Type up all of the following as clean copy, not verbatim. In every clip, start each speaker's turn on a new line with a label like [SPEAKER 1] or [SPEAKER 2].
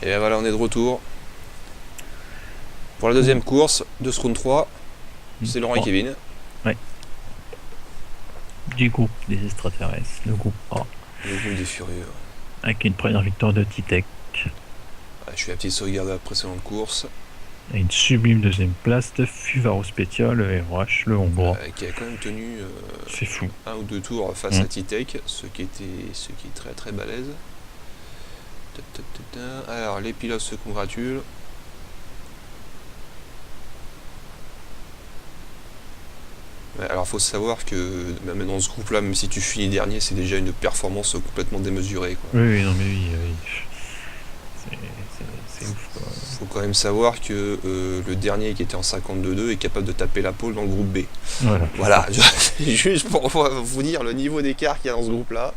[SPEAKER 1] Et bien voilà, on est de retour. Pour la deuxième course de ce round 3, c'est Laurent et Kevin.
[SPEAKER 2] Ouais. Du groupe des extraterrestres, le groupe A,
[SPEAKER 1] Le groupe des furieux.
[SPEAKER 2] avec une première victoire de Titek
[SPEAKER 1] Je fais la petite sauvegarde de la précédente course.
[SPEAKER 2] et une sublime deuxième place de Fuvaro Special, le ROH, le hongrois.
[SPEAKER 1] Qui a quand même tenu
[SPEAKER 2] C'est fou.
[SPEAKER 1] un ou deux tours face à Titek, ce qui est très très balèze. Alors les pilotes se congratulent. Alors faut savoir que même dans ce groupe là, même si tu finis dernier, c'est déjà une performance complètement démesurée, quoi.
[SPEAKER 2] Oui, non mais oui. C'est ouf, quoi.
[SPEAKER 1] Faut quand même savoir que le dernier qui était en 52-2 est capable de taper la pole dans le groupe B. Voilà. Juste pour vous dire le niveau d'écart qu'il y a dans ce groupe là,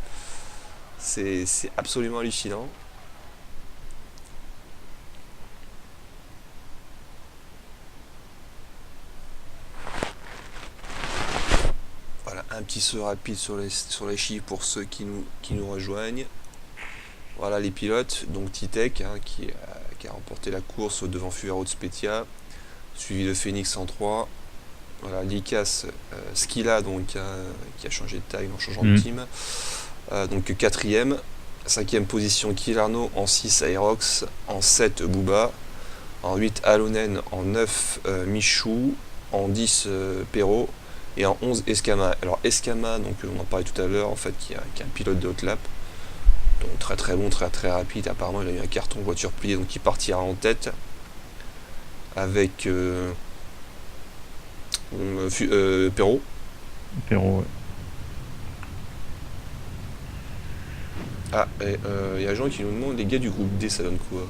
[SPEAKER 1] c'est absolument hallucinant. Voilà, un petit saut rapide sur les chiffres pour ceux qui nous rejoignent. Voilà les pilotes, donc Titek qui a remporté la course devant Fuvaro de Spetia, suivi de Phoenix en 3. Voilà, Likas Skila donc, qui a changé de taille en changeant de team. Donc quatrième. 5ème position Kilarno, en 6 Aerox, en 7 Booba, en 8 Alonen, en 9 Michou, en 10 Perrault et en 11 Escama. Alors Escama, donc on en parlait tout à l'heure, en fait, qui est un pilote de hot lap. Donc très très bon, très très rapide. Apparemment il a eu un carton voiture pliée, donc il partira en tête avec Perrault.
[SPEAKER 2] Perrault, ouais.
[SPEAKER 1] Ah, il y a Jean qui nous demande les gars du groupe D, ça donne quoi?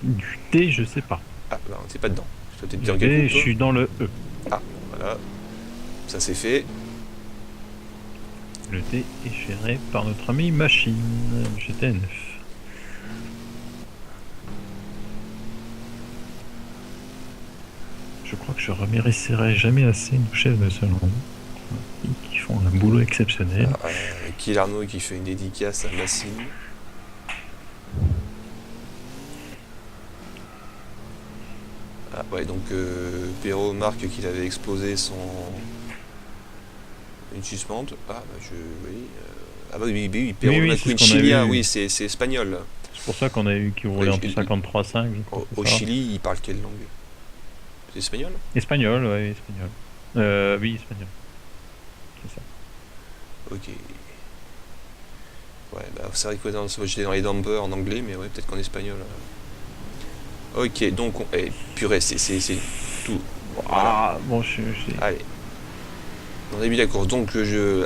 [SPEAKER 2] Du D, je sais pas.
[SPEAKER 1] Ah, bah t'es pas dedans.
[SPEAKER 2] Du D, je suis dans le E.
[SPEAKER 1] Ah, voilà. Ça c'est fait.
[SPEAKER 2] Le D est géré par notre ami Machine, GTN9. Je crois que je remercierai jamais assez nos chefs de salon qui font un boulot exceptionnel.
[SPEAKER 1] Kilarno qui fait une dédicace à Massine. Ah ouais, donc Perrault marque qu'il avait explosé une suspente. Ah bah oui. Ah bah oui, Perrault McQueen chilien, oui, c'est espagnol.
[SPEAKER 2] C'est pour ça qu'on a eu qui roulait en 53.5.
[SPEAKER 1] Au Chili, il parle quelle langue? C'est espagnol?
[SPEAKER 2] Espagnol, ouais, espagnol. Oui, espagnol. C'est ça.
[SPEAKER 1] Ok. Ouais, bah c'est vrai que j'étais dans les dampers en anglais, mais ouais, peut-être qu'en espagnol. Ok, donc purée, c'est tout.
[SPEAKER 2] Voilà. Ah, bon,
[SPEAKER 1] Allez. On début de la course. Donc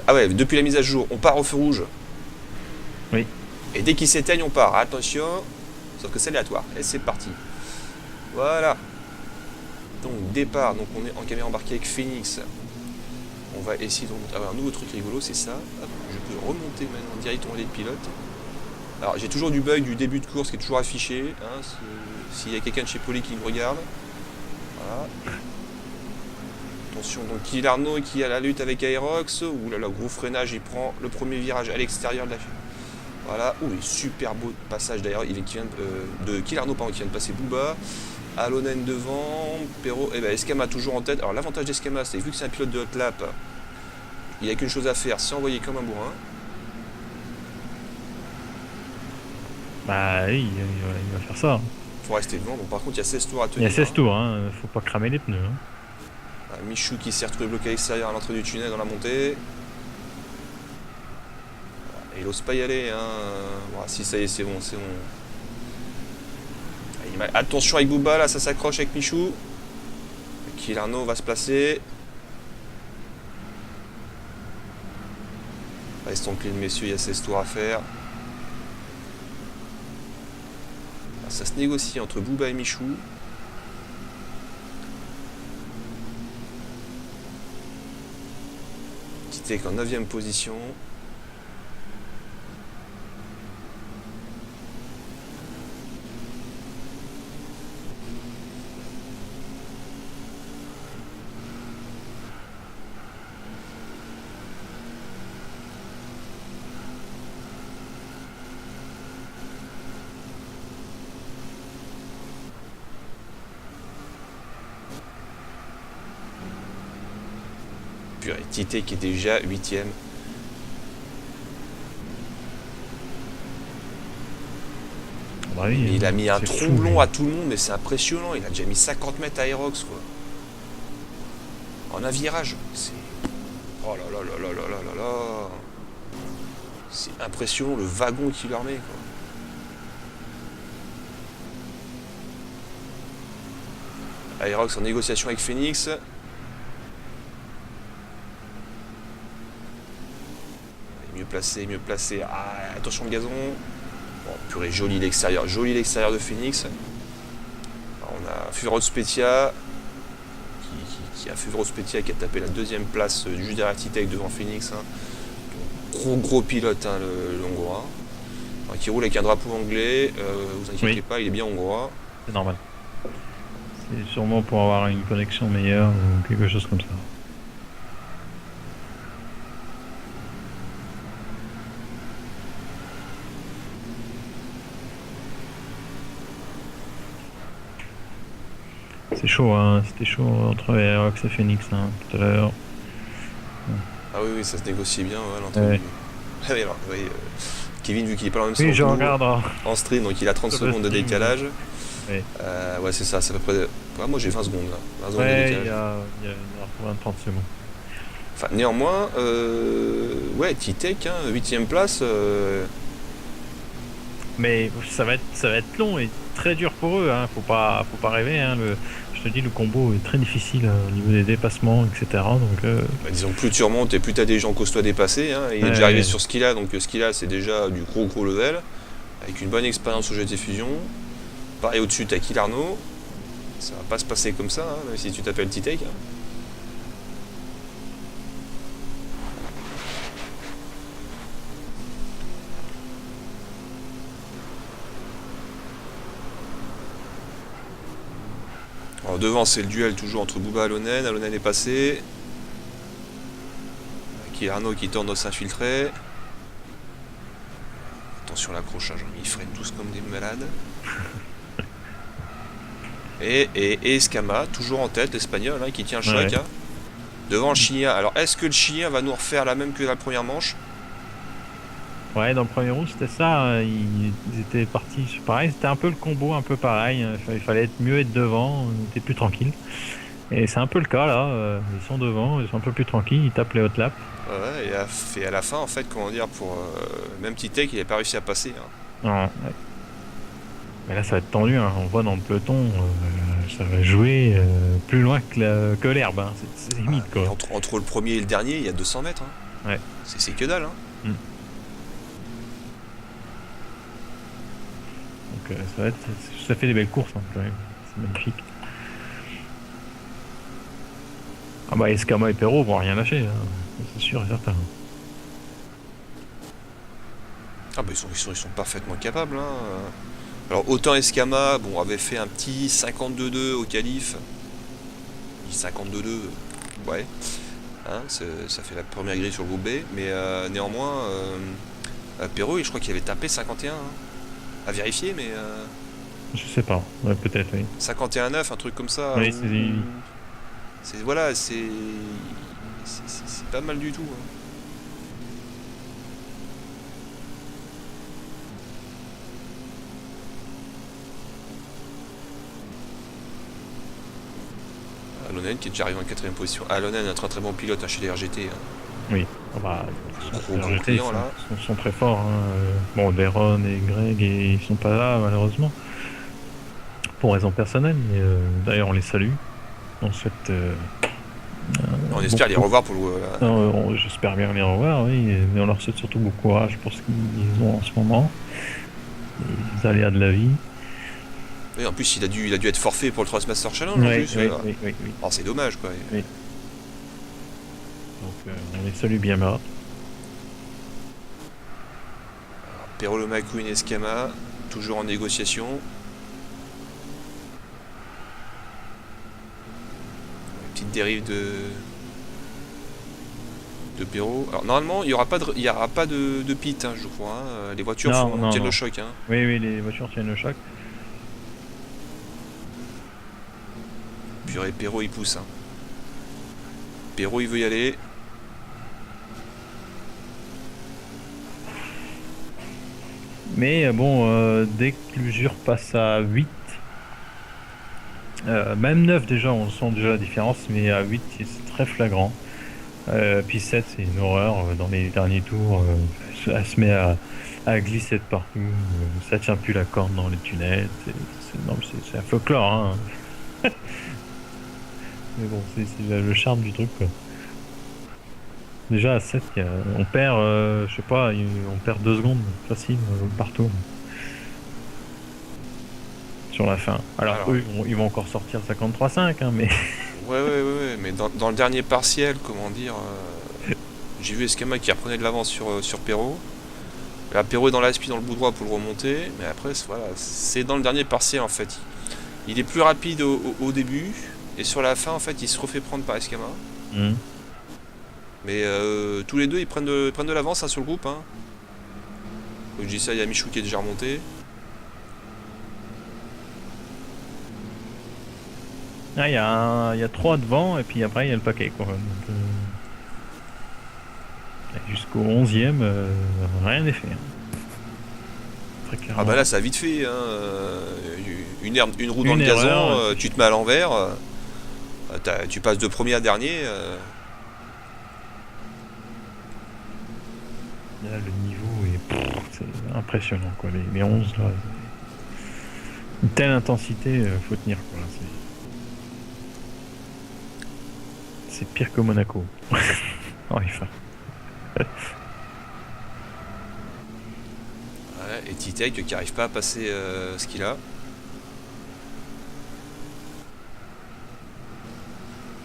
[SPEAKER 1] ah ouais, depuis la mise à jour, on part au feu rouge.
[SPEAKER 2] Oui.
[SPEAKER 1] Et dès qu'il s'éteigne, on part. Attention. Sauf que c'est aléatoire. Et c'est parti. Voilà. Donc départ. Donc on est en caméra embarquée avec Phoenix. On va essayer de remonter. Ah, un nouveau truc rigolo, c'est ça. Hop, je peux remonter maintenant directement les pilotes. Alors j'ai toujours du bug du début de course qui est toujours affiché. S'il y a quelqu'un de chez Poly qui me regarde. Voilà. Attention, donc Kilarno qui a la lutte avec Aerox. Ouh là là, gros freinage, il prend le premier virage à l'extérieur de la. Voilà, ouh, super beau passage d'ailleurs. Il vient de Kilarno, pardon, qui vient de passer Booba. Alonen devant, Perrault, et Escama toujours en tête. Alors l'avantage d'Escama, c'est vu que c'est un pilote de hot lap, il n'y a qu'une chose à faire, c'est envoyer comme un bourrin.
[SPEAKER 2] Bah oui, il va faire ça.
[SPEAKER 1] Faut rester devant, donc par contre il y a 16 tours à tenir.
[SPEAKER 2] Il y a 16 tours, faut pas cramer les pneus.
[SPEAKER 1] Michou qui s'est retrouvé bloqué à l'extérieur à l'entrée du tunnel dans la montée. Et il n'ose pas y aller, Bon, si ça y est, c'est bon. Attention avec Booba, là ça s'accroche avec Michou. Kilarno va se placer. Restons clean messieurs, il y a 16 tours à faire. Ça se négocie entre Booba et Michou. Titek en 9ème position. Purée, Tite qui est déjà 8ème.
[SPEAKER 2] Bah oui,
[SPEAKER 1] Il a mis un
[SPEAKER 2] c'est fou,
[SPEAKER 1] tromblon
[SPEAKER 2] lui.
[SPEAKER 1] à tout le monde, mais c'est impressionnant. Il a déjà mis 50 mètres à Aerox, quoi. En un virage. C'est... Oh là là là là là là là là. C'est impressionnant le wagon qu'il leur met, quoi. Aerox en négociation avec Phoenix. Mieux placé, mieux placé. Ah, attention le gazon. Bon, purée, joli l'extérieur de Phoenix. Alors, on a Fuvero Spetia qui a Fuvero Spetia qui a tapé la 2ème place juste derrière Titec devant Phoenix. Hein. Gros pilote, hein, le hongrois. Alors, qui roule avec un drapeau anglais. Vous inquiétez
[SPEAKER 2] Oui.
[SPEAKER 1] pas, il est bien hongrois.
[SPEAKER 2] C'est normal. C'est sûrement pour avoir une connexion meilleure ou quelque chose comme ça. C'est chaud, hein. C'était chaud entre Aerox et Phoenix hein, tout à l'heure.
[SPEAKER 1] Ah oui, ça se négocie bien, ouais, l'entrée
[SPEAKER 2] Ouais.
[SPEAKER 1] du... Ah oui, alors, oui, Kevin, vu qu'il est pas dans le même
[SPEAKER 2] Oui,
[SPEAKER 1] sens
[SPEAKER 2] je
[SPEAKER 1] que nous,
[SPEAKER 2] regarde.
[SPEAKER 1] en stream, donc il a 30
[SPEAKER 2] Sur le
[SPEAKER 1] secondes de
[SPEAKER 2] stream,
[SPEAKER 1] décalage.
[SPEAKER 2] ouais.
[SPEAKER 1] Ouais, c'est ça, c'est à peu près... Ouais, moi j'ai 20 secondes là, 20 secondes de
[SPEAKER 2] Ouais,
[SPEAKER 1] décalage.
[SPEAKER 2] il y a 20-30 secondes.
[SPEAKER 1] Enfin, néanmoins, ouais, Titec, hein, 8ème place.
[SPEAKER 2] Mais ça va être long et très dur pour eux. Hein. Faut pas rêver. Hein. Je te dis, le combo est très difficile au niveau des dépassements, etc. Donc,
[SPEAKER 1] Bah, disons, plus tu remontes et plus tu as des gens costauds à dépasser. Hein. Il est déjà arrivé sur ce qu'il a, donc ce qu'il a, c'est déjà du gros level. Avec une bonne expérience au GT Fusion. Pareil au-dessus, t'as Kill Arnaud. Ça va pas se passer comme ça, hein, même si tu t'appelles Titec. Hein. Alors devant, c'est le duel toujours entre Bouba et Alonen. Alonen est passé. Kill Arnaud qui tente de s'infiltrer. Attention à l'accrochage, ils freinent tous comme des malades. Et Escama, toujours en tête, l'espagnol, hein, qui tient le choc.
[SPEAKER 2] ouais.
[SPEAKER 1] Hein, devant le chilien. Alors, est-ce que le chilien va nous refaire la même que la première manche?
[SPEAKER 2] Ouais, dans le premier round, c'était ça. Hein. Ils étaient partis. Pareil, c'était un peu le combo, un peu pareil. Hein. Il fallait mieux être devant. On était plus tranquille. Et c'est un peu le cas là. Ils sont devant, ils sont un peu plus tranquilles. Ils tapent les hot laps.
[SPEAKER 1] Ouais, et à la fin, en fait, comment dire, pour même Titec, il n'a pas réussi à passer. Hein.
[SPEAKER 2] Ouais. Mais là, ça va être tendu. Hein. On voit dans le peloton, ça va jouer plus loin que l'herbe. Hein. C'est limite
[SPEAKER 1] Et
[SPEAKER 2] quoi.
[SPEAKER 1] entre le premier et le dernier, il y a 200 mètres. Hein.
[SPEAKER 2] Ouais.
[SPEAKER 1] C'est que dalle. Hein.
[SPEAKER 2] Donc ça fait des belles courses hein, quand même. C'est magnifique. Ah bah Escama et Perrault vont rien lâcher. Hein. C'est sûr et certain.
[SPEAKER 1] Ah bah ils sont parfaitement capables. Hein. Alors autant Escama, bon, avait fait un petit 52-2 au qualif. 52-2, ouais. Hein, ça fait la première grille sur le groupe B. Mais néanmoins, Perrault, je crois qu'il avait tapé 51. Hein. À vérifier, mais...
[SPEAKER 2] Je sais pas. Ouais, peut-être, oui.
[SPEAKER 1] 51-9, un truc comme ça.
[SPEAKER 2] Oui,
[SPEAKER 1] Voilà, c'est pas mal du tout. Hein. Alonen qui est déjà arrivé en 4ème position. Alonen est un très bon pilote hein, chez les RGT. Hein.
[SPEAKER 2] Oui. Ah bah,
[SPEAKER 1] Gros client là.
[SPEAKER 2] Sont très forts. Hein. Bon, Deron et Greg, ils sont pas là malheureusement. Pour raison personnelle. Mais d'ailleurs, on les salue. On souhaite.
[SPEAKER 1] On espère les revoir pour le.
[SPEAKER 2] J'espère bien les revoir, oui. Mais on leur souhaite surtout beaucoup de courage pour ce qu'ils ont en ce moment. Les aléas de la vie.
[SPEAKER 1] Oui, en plus, il a dû être forfait pour le Trustmaster Challenge.
[SPEAKER 2] Oui,
[SPEAKER 1] en plus,
[SPEAKER 2] oui.
[SPEAKER 1] Oh, c'est dommage, quoi.
[SPEAKER 2] Oui. Donc, on les salue bien bas.
[SPEAKER 1] Perrault, McQueen et Escama, toujours en négociation. Une petite dérive de Perrault. Alors, normalement, il n'y aura pas de pit, hein, je crois. Hein. Les voitures tiennent le choc. Hein.
[SPEAKER 2] Oui, les voitures tiennent le choc.
[SPEAKER 1] Purée, Perrault, il pousse. Hein. Perrault, il veut y aller.
[SPEAKER 2] Mais bon, dès que l'usure passe à 8, même 9 déjà, on sent déjà la différence, mais à 8, c'est très flagrant. Puis 7, c'est une horreur. Dans les derniers tours, elle se met à glisser de partout. Ça tient plus la corde dans les tunnels. Non, mais c'est un folklore, hein. Mais bon, c'est le charme du truc, quoi. Déjà à 7, on perd, je sais pas, on perd 2 secondes facile partout. Sur la fin. Alors eux, ils vont encore sortir 53-5, hein, mais.
[SPEAKER 1] Ouais, mais dans le dernier partiel, comment dire, j'ai vu Escama qui reprenait de l'avance sur Perrault. Là, Perrault est dans l'aspi dans le bout droit pour le remonter, mais après, voilà, c'est dans le dernier partiel en fait. Il est plus rapide au début, et sur la fin, en fait, il se refait prendre par Escama. Mais tous les deux, ils prennent de l'avance, hein, sur le groupe. Hein. Donc, je dis ça, il y a Michou qui est déjà remonté.
[SPEAKER 2] Ah, il y a 3 devant, et puis après, il y a le paquet, quoi. Donc, jusqu'au 11e, rien n'est fait. Hein. Très clairement.
[SPEAKER 1] Ah bah là, ça a vite fait. Hein. Une roue dans le gazon, tu te mets à l'envers. Tu passes de premier à dernier.
[SPEAKER 2] Là, le niveau est c'est impressionnant, quoi. Les 11, là, une telle intensité, faut tenir, quoi. C'est pire que Monaco. En F1.
[SPEAKER 1] Ouais, et Titek qui n'arrive pas à passer ce qu'il a.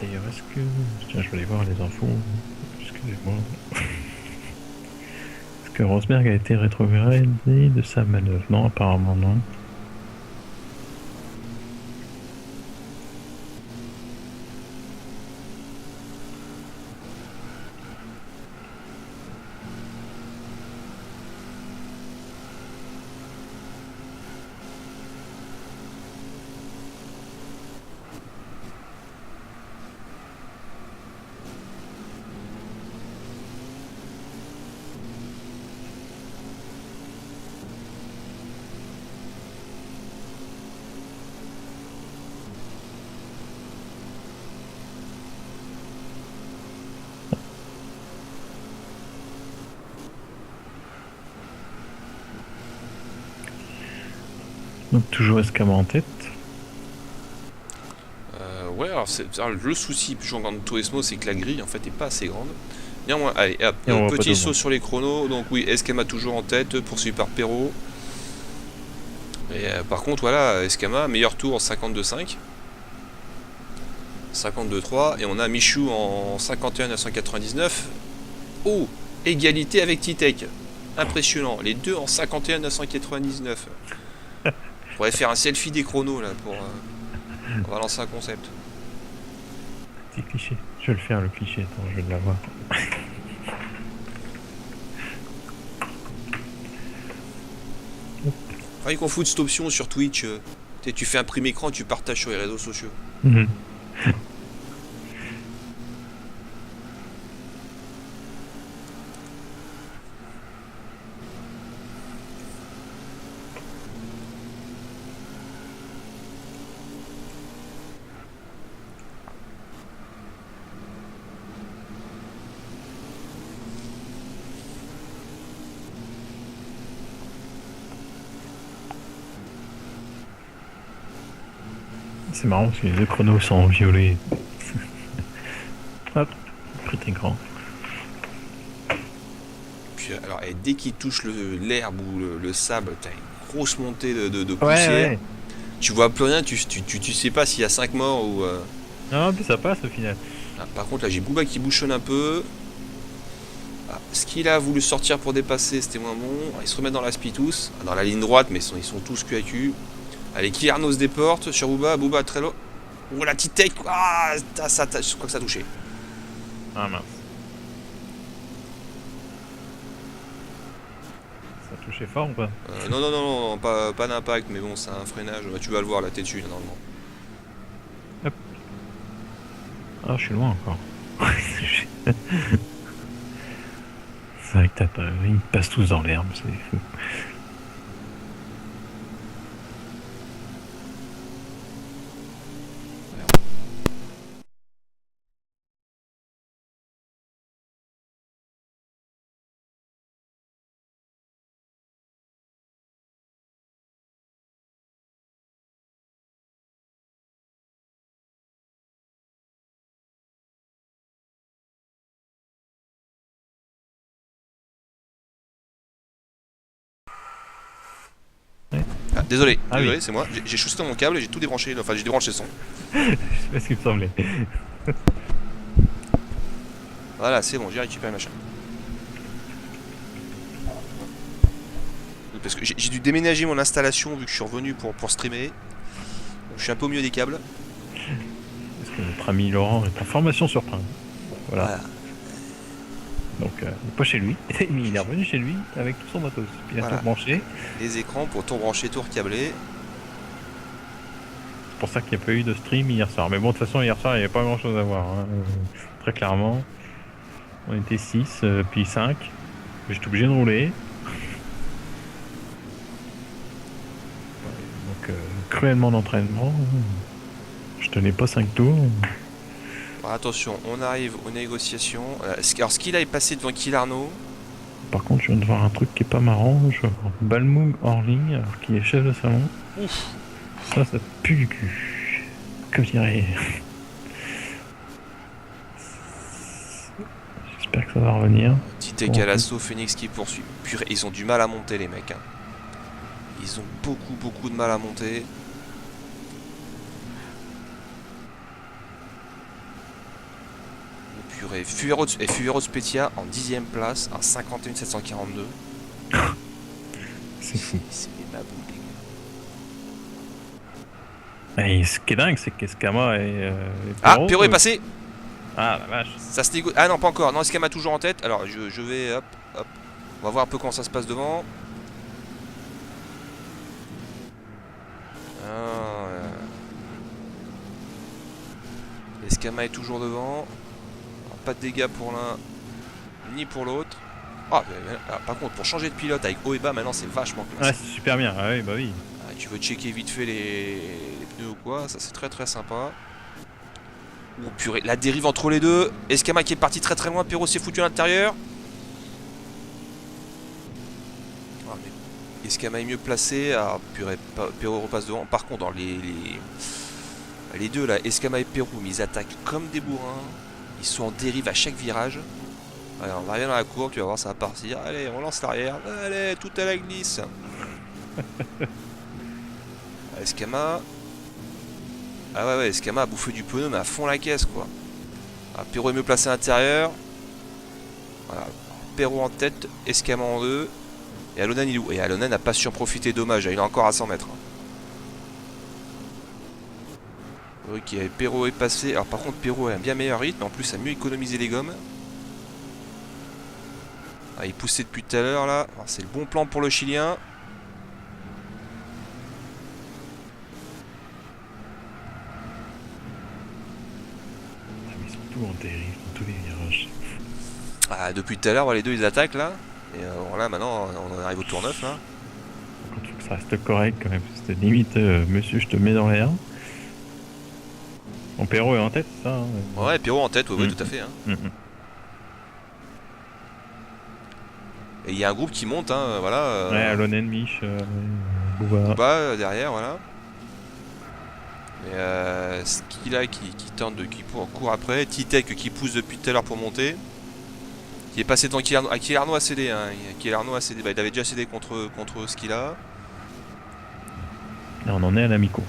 [SPEAKER 2] D'ailleurs, est-ce que... Tiens, je vais aller voir les infos. Excusez-moi. Est-ce que Rosberg a été rétrogradé de sa manœuvre? Non, apparemment non. Donc toujours Escama en tête.
[SPEAKER 1] Ouais, alors, le souci en Gran Turismo, c'est que la grille en fait est pas assez grande. Néanmoins, allez, hop, petit saut sur les chronos. Donc oui, Escama toujours en tête, poursuivi par Perrault. Et par contre, voilà, Escama, meilleur tour en 52.5. 52.3. Et on a Michou en 51.999. Oh, égalité avec Titek. Impressionnant. Les deux en 51.999. On pourrait faire un selfie des chronos là pour. On va lancer un concept.
[SPEAKER 2] Petit cliché. Je vais le faire, le cliché. Attends, je vais l'avoir.
[SPEAKER 1] Faudrait qu'on foute cette option sur Twitch. Tu fais un prime écran, tu partages sur les réseaux sociaux.
[SPEAKER 2] C'est marrant parce que les deux chronos sont en violet. Hop, petit écran.
[SPEAKER 1] Puis alors, et dès qu'il touche l'herbe ou le sable, t'as une grosse montée de poussière.
[SPEAKER 2] Ouais.
[SPEAKER 1] Tu vois plus rien, tu sais pas s'il y a 5 morts ou.
[SPEAKER 2] Non, puis ça passe au final.
[SPEAKER 1] Ah, par contre, là j'ai Booba qui bouchonne un peu. Ah, ce qu'il a voulu sortir pour dépasser, c'était moins bon. Ils se remettent dans la spi tous, dans la ligne droite, mais ils sont tous cul à cul. Allez, Kyliano se déporte sur Booba très loin. Oh la petite tech, ah, je crois que ça a touché.
[SPEAKER 2] Ah mince. Ça a touché fort ou pas?
[SPEAKER 1] Non, pas d'impact, mais bon, c'est un freinage. Tu vas le voir, là, t'es dessus, normalement.
[SPEAKER 2] Hop. Ah, je suis loin encore. C'est vrai que ils passent tous dans l'herbe, c'est fou.
[SPEAKER 1] désolé,
[SPEAKER 2] Ah
[SPEAKER 1] désolé,
[SPEAKER 2] oui.
[SPEAKER 1] c'est moi. J'ai chaussé dans mon câble et j'ai tout débranché. Enfin, j'ai débranché le son.
[SPEAKER 2] C'est ce qu'il me semblait.
[SPEAKER 1] Voilà, c'est bon, j'ai récupéré le machin. Parce que j'ai dû déménager mon installation vu que je suis revenu pour streamer. Donc, je suis un peu au milieu des câbles.
[SPEAKER 2] Parce que notre ami Laurent est en formation sur Prime. Voilà.
[SPEAKER 1] Voilà.
[SPEAKER 2] Donc, il n'est pas chez lui. Mais il est revenu chez lui avec tout son matos. Puis il a
[SPEAKER 1] Voilà.
[SPEAKER 2] tout branché.
[SPEAKER 1] Les écrans pour tout brancher, tout recabler.
[SPEAKER 2] C'est pour ça qu'il n'y a pas eu de stream hier soir. Mais bon, de toute façon, hier soir, il n'y avait pas grand chose à voir. Hein. Très clairement. On était 6, puis 5. J'étais obligé de rouler. Donc, cruellement d'entraînement. Je tenais pas 5 tours.
[SPEAKER 1] Alors, attention, on arrive aux négociations. Alors, Skilla est passé devant Kill Arnaud.
[SPEAKER 2] Par contre, je viens de voir un truc qui est pas marrant. Je vois Balmoug hors ligne, alors qu'il est chef de salon.
[SPEAKER 1] Ouf.
[SPEAKER 2] Ça pue du cul. Comme dirait. J'espère que ça va revenir.
[SPEAKER 1] Titek à l'assaut, Phoenix qui poursuit. Purée, ils ont du mal à monter, les mecs. Hein. Ils ont beaucoup de mal à monter. Purée, Fuvero Spetia en 10ème place, à 51 742.
[SPEAKER 2] C'est fou.
[SPEAKER 1] C'est ma boule, les gars.
[SPEAKER 2] Et ce qui est dingue, c'est qu'Escama et
[SPEAKER 1] Ah, Perrault est passé.
[SPEAKER 2] Ah la vache.
[SPEAKER 1] Ça se négocie. Ah non, pas encore. Non, Escama toujours en tête. Alors, je vais. Hop, hop. On va voir un peu comment ça se passe devant. Ah, Escama est toujours devant. Alors, pas de dégâts pour l'un ni pour l'autre. Ah, par contre, pour changer de pilote avec haut et bas, maintenant c'est vachement classe.
[SPEAKER 2] Ouais, c'est super bien. Ah oui, bah oui.
[SPEAKER 1] Ah, tu veux checker vite fait les pneus ou quoi, ça c'est très sympa. Oh purée, la dérive entre les deux. Escama qui est parti très loin, Perrault s'est foutu à l'intérieur. Ah, mais Escama est mieux placé. Ah purée, Perrault repasse devant. Par contre, dans les deux là, Escama et Perrault, ils attaquent comme des bourrins. Ils sont en dérive à chaque virage. Allez, on va arriver dans la courbe, tu vas voir, ça va partir. Allez, on lance l'arrière. Allez, tout à la glisse. Escama. Ah ouais, Escama a bouffé du pneu, mais à fond la caisse, quoi. Ah, Perrault est mieux placé à l'intérieur. Voilà. Perrault en tête, Escama en deux. Et Alonen, il est où? Et Alonen n'a pas su en profiter, dommage. Il est encore à 100 mètres. Ok, Perrault est passé. Alors, par contre, Perrault a un bien meilleur rythme. En plus, a mieux économisé les gommes. Ah, il poussait depuis tout à l'heure, là. C'est le bon plan pour le Chilien.
[SPEAKER 2] Ils sont tous en dérive dans tous les virages.
[SPEAKER 1] Ah, depuis tout à l'heure, les deux ils attaquent là. Et là maintenant on arrive au tour 9 là.
[SPEAKER 2] Par contre, faut que ça reste correct quand même. C'était limite, monsieur, je te mets dans l'air. Mon Perrault est en tête, ça hein.
[SPEAKER 1] Ouais, Perrault en tête, ouais, tout à fait. Hein. Et il y a un groupe qui monte, hein, voilà.
[SPEAKER 2] Ouais, Alonen, Mich, Bouba.
[SPEAKER 1] Bas derrière, voilà. Et Skilla qui tente qui court après. Titek qui pousse depuis tout à l'heure pour monter. Qui est passé devant Kill Arnaud a cédé. Hein. Kill Arnaud a cédé. Bah, il avait déjà cédé contre Skilla.
[SPEAKER 2] Là, on en est à la mi-course.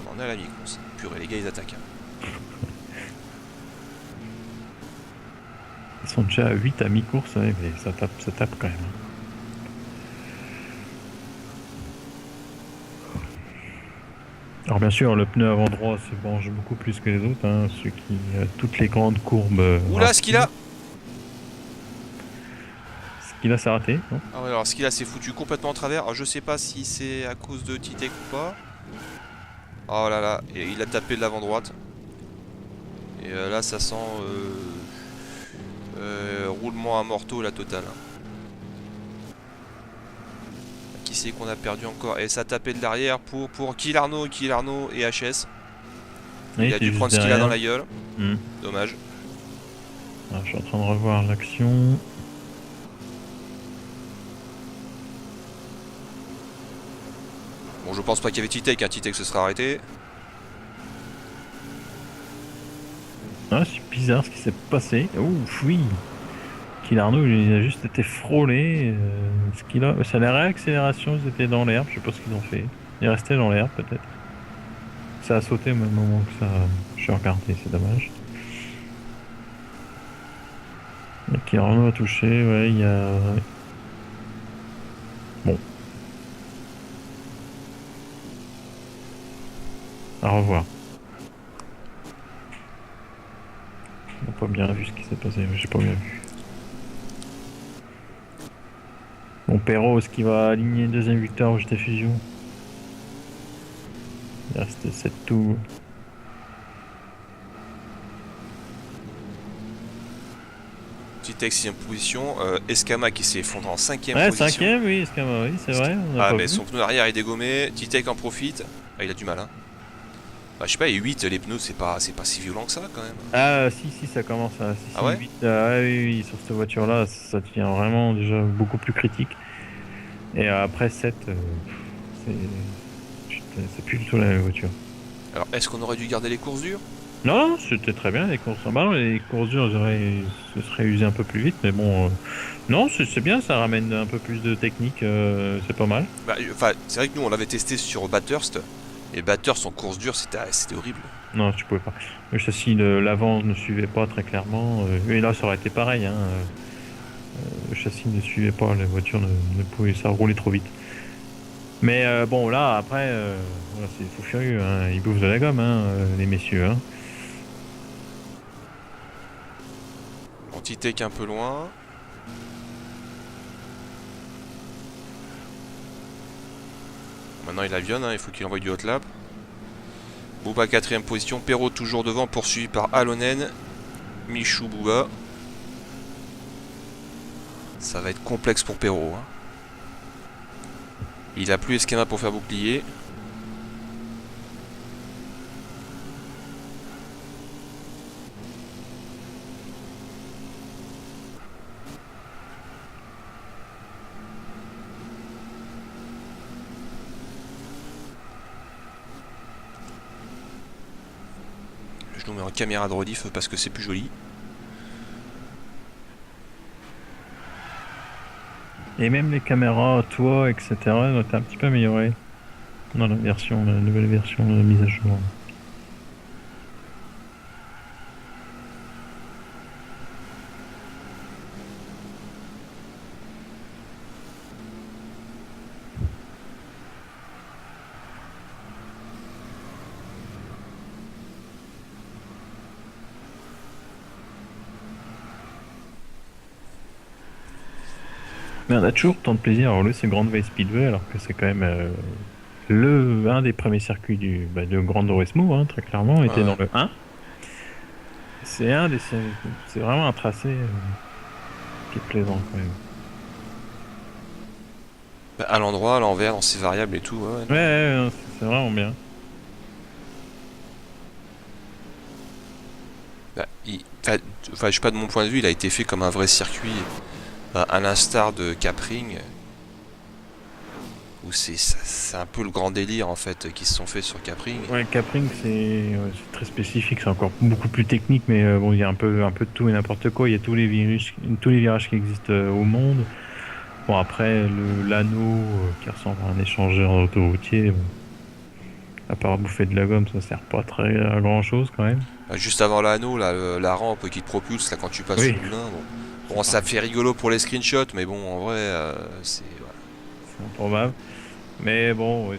[SPEAKER 1] On en est à la mi-course. Purée, les gars, ils attaquent.
[SPEAKER 2] Ils sont déjà à 8 à mi-course, ouais, mais ça tape quand même. Alors bien sûr, le pneu avant droit se venge beaucoup plus que les autres, hein, ceux qui toutes les grandes courbes.
[SPEAKER 1] Oula, Skilla.
[SPEAKER 2] Skilla s'est raté, non?
[SPEAKER 1] Ah ouais, alors Skilla s'est foutu complètement en travers. Alors, je sais pas si c'est à cause de Titek ou pas. Oh là là, et il a tapé de l'avant droite. Et là, ça sent roulement à morteau la totale. Qui c'est qu'on a perdu encore? Et ça a tapé de l'arrière pour Kill Arnaud et HS.
[SPEAKER 2] Oui,
[SPEAKER 1] il a dû prendre Skilla dans la gueule. Dommage.
[SPEAKER 2] Alors, je suis en train de revoir l'action.
[SPEAKER 1] Bon, je pense pas qu'il y avait Titek, hein. Titek se sera arrêté.
[SPEAKER 2] Ah, c'est bizarre ce qui s'est passé. Ouf, oui. Kill Arnaud, il a juste été frôlé. Ce qu'il a, ça, la réaccélération, ils étaient dans l'air. Je sais pas ce qu'ils ont fait. Il restait dans l'air, peut-être. Ça a sauté au même moment que ça. Je suis regardé, c'est dommage. Et Kill Arnaud a touché, ouais, il y a. Bon. À revoir. On n'a pas bien vu ce qui s'est passé, mais j'ai pas bien vu. Bon, Perrault, est-ce qu'il va aligner une deuxième victoire au GT Fusion? Il reste 7 tours.
[SPEAKER 1] Titech 6ème position, Escama qui s'est effondré en 5ème
[SPEAKER 2] Ouais,
[SPEAKER 1] position.
[SPEAKER 2] 5ème, oui, Escama, oui, c'est vrai. On a
[SPEAKER 1] Ah
[SPEAKER 2] pas
[SPEAKER 1] mais
[SPEAKER 2] vu.
[SPEAKER 1] son pneu arrière est dégommé, Titech en profite. Ah il a du mal hein. Bah, je sais pas, et 8 les pneus c'est pas si violent que ça quand même.
[SPEAKER 2] Ah, si, ça commence à. Si,
[SPEAKER 1] Ah ouais
[SPEAKER 2] 8, oui, sur cette voiture-là, ça devient vraiment déjà beaucoup plus critique. Et après 7, c'est. Putain, c'est plus du tout la même voiture.
[SPEAKER 1] Alors est-ce qu'on aurait dû garder les courses dures?
[SPEAKER 2] Non, c'était très bien les courses en ballon. Les courses dures, ce serait usé un peu plus vite, mais bon. Non, c'est bien, ça ramène un peu plus de technique, c'est pas mal.
[SPEAKER 1] Bah, enfin, c'est vrai que nous on l'avait testé sur Bathurst, et Bathurst en course dure c'était horrible.
[SPEAKER 2] Non, tu pouvais pas. Le châssis de l'avant ne suivait pas très clairement. Et là, ça aurait été pareil. Hein. Le châssis ne suivait pas, la voiture ne pouvait, ça roulait trop vite. Mais bon, là, après, voilà, c'est fou furieux. Hein. Ils bouffent de la gomme, hein, les messieurs. Hein.
[SPEAKER 1] Bon, Titech un peu loin. Maintenant il avionne, hein, il faut qu'il envoie du hot lap. Bouba 4ème position, Perrault toujours devant, poursuivi par Alonen, Michou, Bouba. Ça va être complexe pour Perrault. Hein. Il a plus Escama pour faire bouclier. Je nous mets en caméra de rediff parce que c'est plus joli.
[SPEAKER 2] Et même les caméras, toit, etc., ont été un petit peu améliorées dans la nouvelle version de la mise à jour. Mais on a toujours tant de plaisir à rouler ce Grand Way Speedway alors que c'est quand même un des premiers circuits de Gran Turismo, hein, très clairement, était dans le 1. C'est vraiment un tracé qui est plaisant quand même.
[SPEAKER 1] Bah, à l'endroit, à l'envers, dans ses variables et tout.
[SPEAKER 2] Ouais, c'est vraiment bien.
[SPEAKER 1] Bah, je sais pas, de mon point de vue, il a été fait comme un vrai circuit, à l'instar de Capring, où c'est un peu le grand délire en fait qui se sont faits sur Capring.
[SPEAKER 2] Ouais, Capring c'est très spécifique, c'est encore beaucoup plus technique, mais bon, il y a un peu de tout et n'importe quoi. Il y a tous les virages qui existent au monde. Bon, après, l'anneau qui ressemble à un échangeur autoroutier, bon, à part bouffer de la gomme, ça sert pas très à grand chose quand même.
[SPEAKER 1] Juste avant l'anneau, là, la rampe qui te propulse là quand tu passes
[SPEAKER 2] Oui.
[SPEAKER 1] sous le moulin. Bon, ça fait rigolo pour les screenshots, mais bon, en vrai, c'est. Voilà.
[SPEAKER 2] C'est improbable. Mais bon,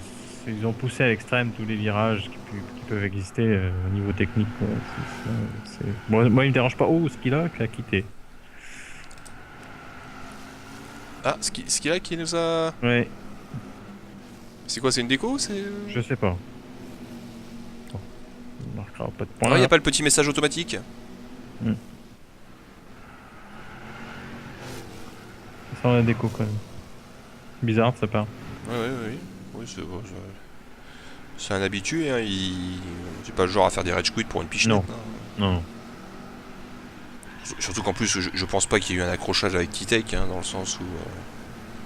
[SPEAKER 2] ils ont poussé à l'extrême tous les virages qui peuvent exister au niveau technique. Moi, il me dérange pas. Oh, ce qu'il a quitté.
[SPEAKER 1] Ah, ce qu'il a qui nous a.
[SPEAKER 2] Ouais,
[SPEAKER 1] C'est quoi, c'est une déco?
[SPEAKER 2] je sais pas. Bon, on marquera pas de point.
[SPEAKER 1] Ah, y a pas le petit message automatique?
[SPEAKER 2] Ça sent la déco quand même. Bizarre de sa part.
[SPEAKER 1] Oui, c'est un habitué, hein. C'est pas le genre à faire des rage quit pour une pichenette.
[SPEAKER 2] Non. Non.
[SPEAKER 1] Surtout qu'en plus, je pense pas qu'il y ait eu un accrochage avec Titech, hein, dans le sens où.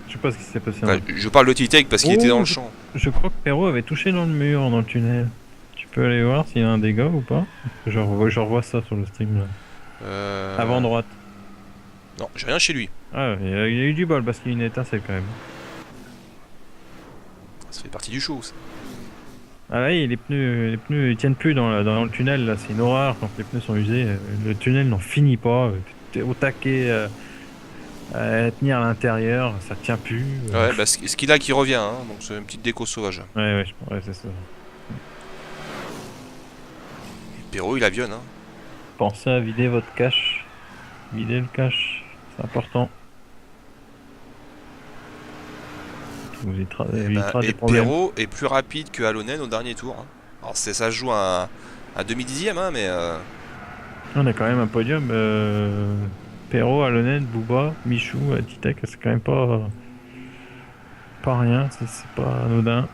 [SPEAKER 2] Je sais pas ce qui s'est passé.
[SPEAKER 1] Enfin, je parle de Titech parce qu'il était dans le champ.
[SPEAKER 2] Je crois que Perrault avait touché dans le mur, dans le tunnel. Tu peux aller voir s'il y a un dégât ou pas? Je revois ça sur le stream là. Avant droite.
[SPEAKER 1] Non, j'ai rien chez lui.
[SPEAKER 2] Ah, il a eu du bol parce qu'il y a une étincelle quand même.
[SPEAKER 1] Ça fait partie du show, ça.
[SPEAKER 2] Ah oui, les pneus ils tiennent plus dans le tunnel là, c'est une horreur quand les pneus sont usés. Le tunnel n'en finit pas. T'es au taquet à tenir à l'intérieur, ça tient plus.
[SPEAKER 1] Ouais, bah, ce qu'il a qui revient, hein, donc c'est une petite déco sauvage.
[SPEAKER 2] Ouais, c'est ça.
[SPEAKER 1] Et Perrault, il avionne, hein.
[SPEAKER 2] Pensez à vider votre cache. Vider le cache, c'est important. Vous évitera des
[SPEAKER 1] Et
[SPEAKER 2] problèmes.
[SPEAKER 1] Perrault est plus rapide que Halonen au dernier tour. Hein. Alors ça se joue à demi-dixième, hein, mais
[SPEAKER 2] On a quand même un podium. Perrault, Alonen, Booba, Michou, Titek, c'est quand même pas rien, c'est pas anodin.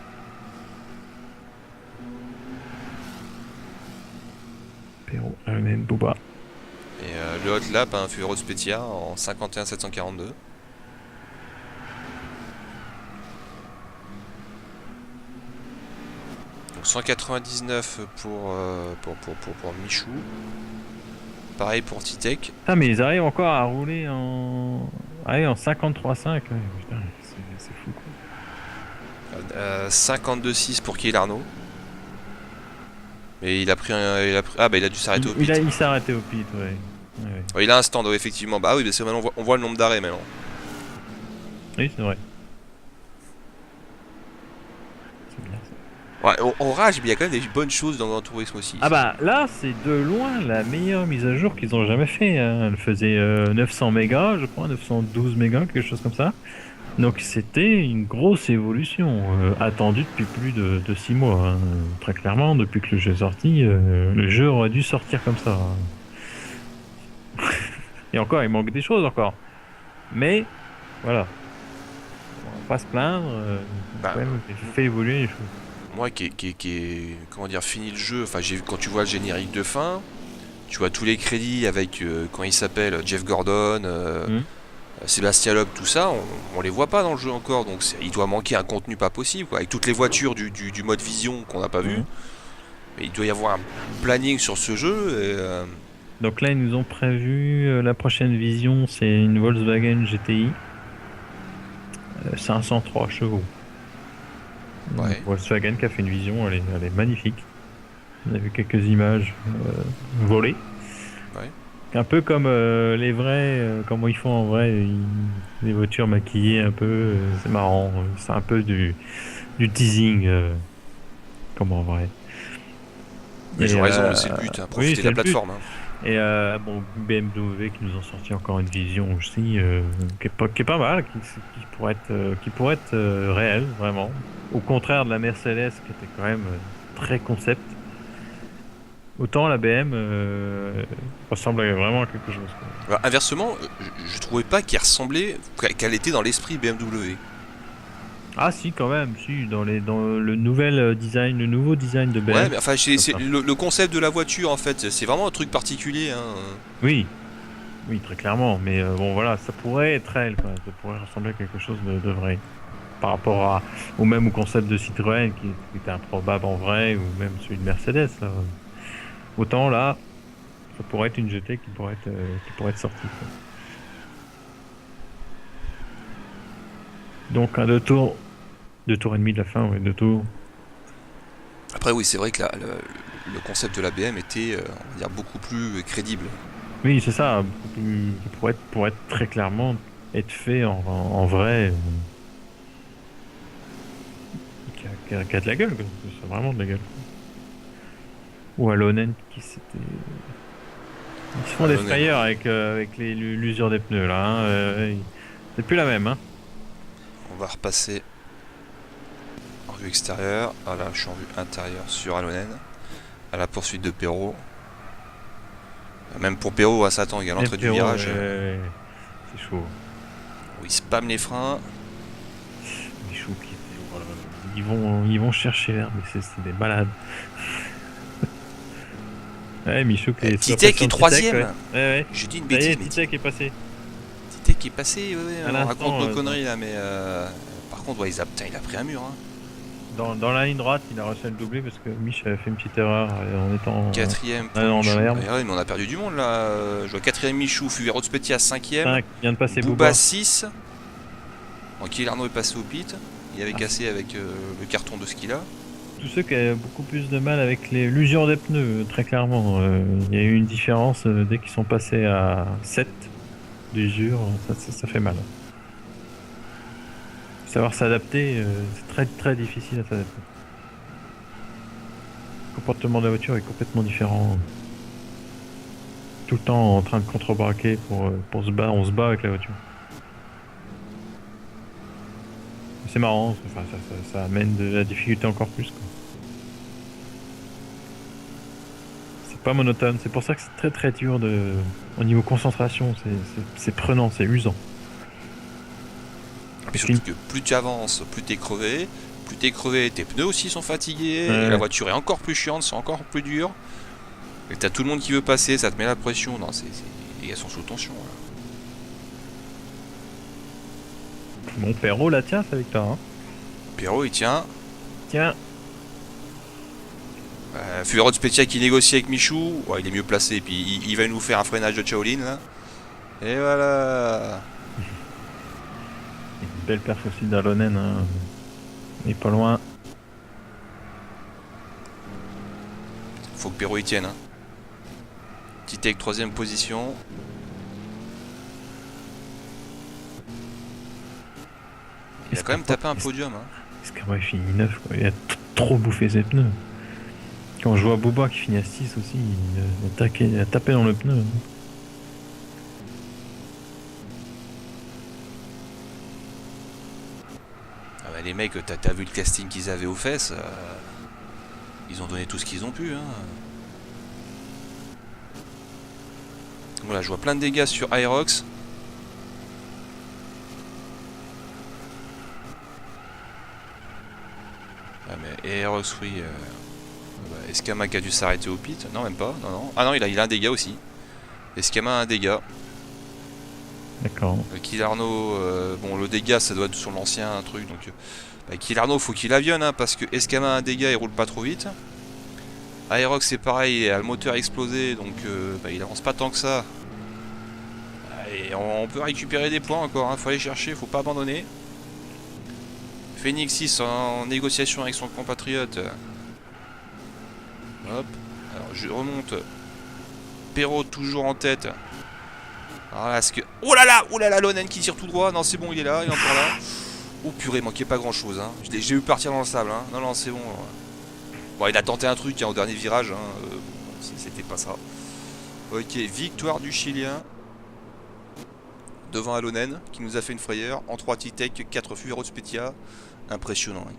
[SPEAKER 2] Perrault, Alonen, Booba.
[SPEAKER 1] et le hot lap a un Fuvero Spetia en 51,742. Donc 199 pour Michou. Pareil pour Titek.
[SPEAKER 2] Ah, mais ils arrivent encore à rouler en 53,5. Ouais, putain, c'est fou quoi.
[SPEAKER 1] 52,6 pour Kiel Arnaud. Mais il a pris ah bah il a dû s'arrêter au pit.
[SPEAKER 2] Il s'est arrêté au pit, ouais.
[SPEAKER 1] Ouais, il a un stand, ouais, effectivement. Bah oui, parce que maintenant on voit le nombre d'arrêts maintenant.
[SPEAKER 2] Oui, c'est vrai. C'est bien ça.
[SPEAKER 1] Ouais, on rage, mais il y a quand même des bonnes choses dans Grand Tourisme aussi.
[SPEAKER 2] Ah bah là, c'est de loin la meilleure mise à jour qu'ils ont jamais fait. Hein. Elle faisait 900 mégas, je crois, 912 mégas, quelque chose comme ça. Donc c'était une grosse évolution, attendue depuis plus de 6 mois. Hein. Très clairement, depuis que le jeu est sorti, le jeu aurait dû sortir comme ça. Et encore, il manque des choses encore. Mais voilà, on va pas se plaindre.
[SPEAKER 1] Bah,
[SPEAKER 2] quand même, fait évoluer les choses.
[SPEAKER 1] moi qui est comment dire, fini le jeu, enfin quand tu vois le générique de fin, tu vois tous les crédits avec quand il s'appelle Jeff Gordon, Sébastien Loeb, tout ça, on les voit pas dans le jeu encore, donc il doit manquer un contenu pas possible, quoi, avec toutes les voitures du mode vision qu'on n'a pas vu. Mais il doit y avoir un planning sur ce jeu. Et,
[SPEAKER 2] donc là, ils nous ont prévu la prochaine vision, c'est une Volkswagen GTI 503 chevaux.
[SPEAKER 1] Ouais.
[SPEAKER 2] Volkswagen qui a fait une vision, elle est magnifique. On a vu quelques images volées.
[SPEAKER 1] Ouais.
[SPEAKER 2] Un peu comme les vrais, comment ils font en vrai, les voitures maquillées un peu, c'est marrant. C'est un peu du teasing, comme en vrai.
[SPEAKER 1] Mais ils ont raison, c'est le but, hein, profiter de la plateforme. Hein.
[SPEAKER 2] Et bon, BMW qui nous ont sorti encore une vision aussi, qui est pas mal, qui pourrait être réelle, vraiment. Au contraire de la Mercedes qui était quand même très concept. Autant la BM ressemble vraiment à quelque chose.
[SPEAKER 1] Alors, inversement, je trouvais pas qu'elle était dans l'esprit BMW.
[SPEAKER 2] Ah si, quand même, si, dans le nouveau design de BM.
[SPEAKER 1] Ouais, mais enfin, le concept de la voiture, en fait, c'est vraiment un truc particulier. Hein.
[SPEAKER 2] Oui, très clairement. Mais bon, voilà, ça pourrait être elle, quoi. Ça pourrait ressembler à quelque chose de vrai. Par rapport au concept de Citroën qui était improbable en vrai, ou même celui de Mercedes. Là. Autant là, ça pourrait être une GT qui pourrait être sortie. Quoi. Donc un 2 tours et demi de la fin, ouais, 2 tours.
[SPEAKER 1] Après oui, c'est vrai que le concept de la BM était, on va dire, beaucoup plus crédible.
[SPEAKER 2] Oui, c'est ça, pour être très clairement être fait en vrai, qui a de la gueule, quoi. C'est vraiment de la gueule. Ou Alonen qui s'était... Ils se font des frayeurs avec l'usure des pneus là. Hein. C'est plus la même. Hein.
[SPEAKER 1] On va repasser en vue extérieure. Voilà, je suis en vue intérieure sur Alonen. À la poursuite de Perrault. Même pour Perrault, à s'attendre, il y a l'entrée du virage.
[SPEAKER 2] C'est chaud.
[SPEAKER 1] Où il spam les freins.
[SPEAKER 2] Les choux qui... Ils vont chercher l'air, mais c'est des malades. Ouais, Michou qui est...
[SPEAKER 1] Titek est troisième.
[SPEAKER 2] Ouais.
[SPEAKER 1] Je dis une bêtise.
[SPEAKER 2] Titek est passé.
[SPEAKER 1] Titek est passé, ouais, on raconte nos conneries là, mais par contre, ouais, il a pris un mur. Hein.
[SPEAKER 2] dans la ligne droite, il a réussi à le doubler parce que Mich avait fait une petite erreur en étant
[SPEAKER 1] Quatrième pour
[SPEAKER 2] dans
[SPEAKER 1] Michou.
[SPEAKER 2] l'herbe.
[SPEAKER 1] Ah ouais, mais on a perdu du monde là. Je vois quatrième Michou, Fuvero Spetti à cinquième.
[SPEAKER 2] 5, vient de passer
[SPEAKER 1] Booba
[SPEAKER 2] Booba.
[SPEAKER 1] 6. Ok, Arnaud est passé au pit. Il avait cassé avec le carton de ce qu'il a.
[SPEAKER 2] Tous ceux qui avaient beaucoup plus de mal avec l'usure des pneus, très clairement. Il y a eu une différence dès qu'ils sont passés à 7 d'usure, ça fait mal. Savoir s'adapter, c'est très très difficile à s'adapter. Le comportement de la voiture est complètement différent. Tout le temps en train de contrebraquer pour se battre, on se bat avec la voiture. C'est marrant, enfin, ça amène de la difficulté encore plus, quoi. C'est pas monotone, c'est pour ça que c'est très très dur au niveau concentration, c'est prenant, c'est usant.
[SPEAKER 1] Et puis surtout que plus tu avances, plus t'es crevé. Plus t'es crevé, tes pneus aussi sont fatigués.
[SPEAKER 2] Ouais.
[SPEAKER 1] Et la voiture est encore plus chiante, c'est encore plus dur. Et t'as tout le monde qui veut passer, ça te met la pression. Non, les gars sont sous tension. Là.
[SPEAKER 2] Mon Perrault la tient, sa victoire. Hein.
[SPEAKER 1] Perrault il tient.
[SPEAKER 2] Tiens,
[SPEAKER 1] Fuvero Spetia qui négocie avec Michou. Ouais, il est mieux placé. Et puis il va nous faire un freinage de Shaolin là. Et voilà.
[SPEAKER 2] une belle perf aussi d'Alonen, hein. Il est pas loin.
[SPEAKER 1] Faut que Perrault y tienne. Hein. Titec troisième position. Il a quand même tapé un podium. Hein.
[SPEAKER 2] Escarba il finit 9, quoi. Il a trop bouffé ses pneus. Quand je vois Booba qui finit à 6 aussi, il a tapé dans le pneu.
[SPEAKER 1] Ah bah les mecs, t'as vu le casting qu'ils avaient aux fesses. Ils ont donné tout ce qu'ils ont pu. Hein. Voilà, je vois plein de dégâts sur Aerox. Ah mais Aerox, oui. Escama qui a dû s'arrêter au pit. Non, même pas. Non, non. Ah non, il a un dégât aussi. Escama a un dégât.
[SPEAKER 2] D'accord.
[SPEAKER 1] Kill Arnaud, bon, le dégât, ça doit être sur l'ancien truc. Donc, Kill Arnaud, faut qu'il avionne, hein, parce que Escama a un dégât, il roule pas trop vite. Aerox, c'est pareil, il a le moteur explosé, donc il avance pas tant que ça. Et on peut récupérer des points encore, hein, faut aller chercher, faut pas abandonner. Phoenix 6 en négociation avec son compatriote. Hop, alors je remonte. Perrault toujours en tête. Alors là, oh là là, Lonen qui tire tout droit. Non, c'est bon, il est là, il est encore là. Oh purée, manquait pas grand chose. Hein. J'ai eu partir dans le sable. Hein. Non, non, c'est bon. Bon, il a tenté un truc hein, au dernier virage. Hein. C'était pas ça. Ok, victoire du Chilien. Devant Alonen, qui nous a fait une frayeur. En 3 T-Tech, 4 Fuvero Spetia. Impressionnant. Hein.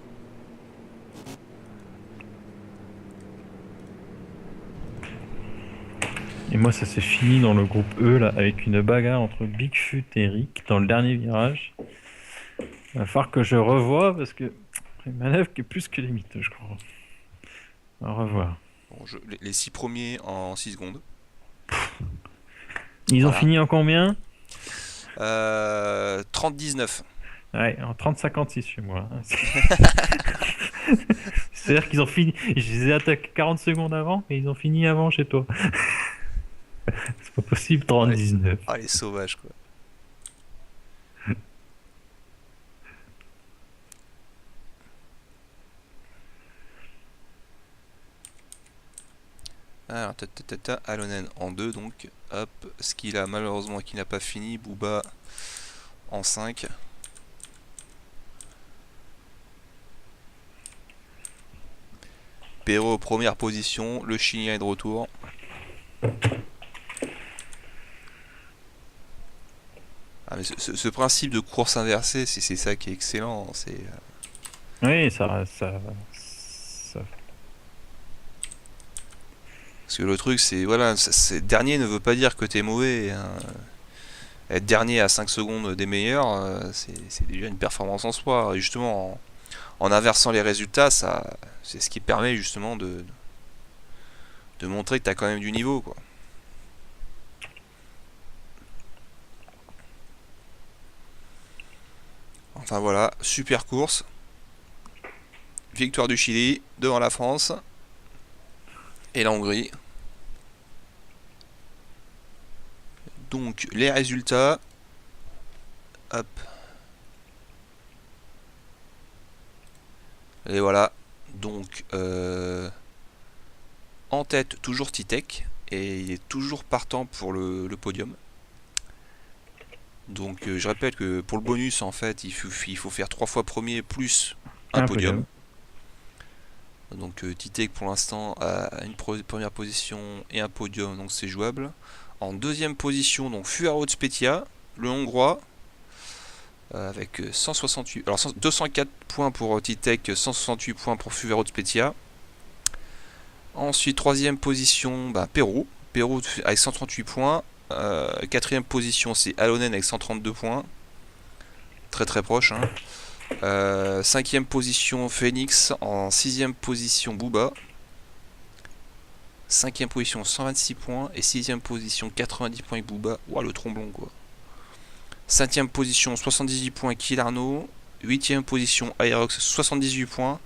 [SPEAKER 2] Et moi, ça s'est fini dans le groupe E, là, avec une bagarre entre Bigfoot et Rick dans le dernier virage. Il va falloir que je revoie parce que une manœuvre qui est plus que limite, je crois. Au revoir.
[SPEAKER 1] Bon, les 6 premiers en 6 secondes.
[SPEAKER 2] Ils ont
[SPEAKER 1] Voilà.
[SPEAKER 2] fini en combien
[SPEAKER 1] 30-19.
[SPEAKER 2] Ouais, en 30-56 chez moi. C'est-à-dire qu'ils ont fini. Je les ai attaqués 40 secondes avant et ils ont fini avant chez toi. C'est pas possible, 30-19.
[SPEAKER 1] Ah, les sauvages, quoi. Alors, Alonen en 2, donc. Hop, ce qu'il a malheureusement qui n'a pas fini. Booba en 5. Perrault première position. Le Chilien est de retour. Ah, mais ce principe de course inversée, c'est ça qui est excellent. C'est
[SPEAKER 2] Oui, ça.
[SPEAKER 1] parce que le truc, c'est voilà, dernier ne veut pas dire que t'es mauvais. Hein. Être dernier à 5 secondes des meilleurs, c'est déjà une performance en soi. Et justement, en inversant les résultats, c'est ce qui permet justement de montrer que t'as quand même du niveau, quoi. Enfin voilà, super course. victoire du Chili devant la France et la Hongrie. Donc les résultats. Hop. Et voilà. Donc en tête toujours Titech et il est toujours partant pour le podium. Donc je répète que pour le bonus en fait il faut faire 3 fois premier plus un podium. Donc Titech pour l'instant a une première position et un podium, donc c'est jouable. En deuxième position donc Fuaro de Spetia, le hongrois, avec 168, alors 204 points pour Titech, 168 points pour Fuaro de Spetia. Ensuite troisième position Pérou avec 138 points. Quatrième position c'est Alonen avec 132 points, très très proche hein. Cinquième position Phoenix, en sixième position Booba, cinquième position 126 points et sixième position 90 points avec Booba. Ouah, le tromblon quoi. Septième position 78 points Kill Arnaud, huitième position Aerox 78 points.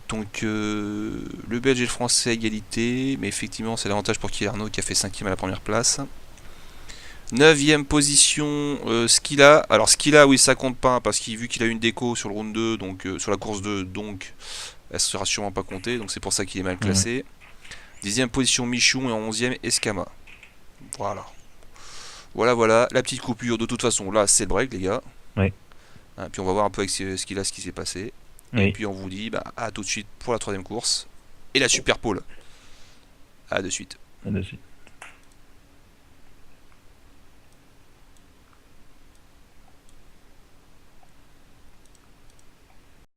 [SPEAKER 1] Donc le Belge et le Français à égalité, mais effectivement c'est l'avantage pour Kill Arnaud qui a fait cinquième à la première place. 9ème position Skilla. Alors Skilla oui ça compte pas parce qu'il vu qu'il a une déco sur le round 2, donc sur la course 2, donc elle sera sûrement pas comptée, donc c'est pour ça qu'il est mal classé. 10ème position Michon et en 11ème Escama. Voilà la petite coupure. De toute façon là c'est le break les gars.
[SPEAKER 2] Oui.
[SPEAKER 1] Hein, puis on va voir un peu avec Skilla ce qui s'est passé. Et puis on vous dit à tout de suite pour la troisième course et la super pole. À de suite.
[SPEAKER 2] À de suite.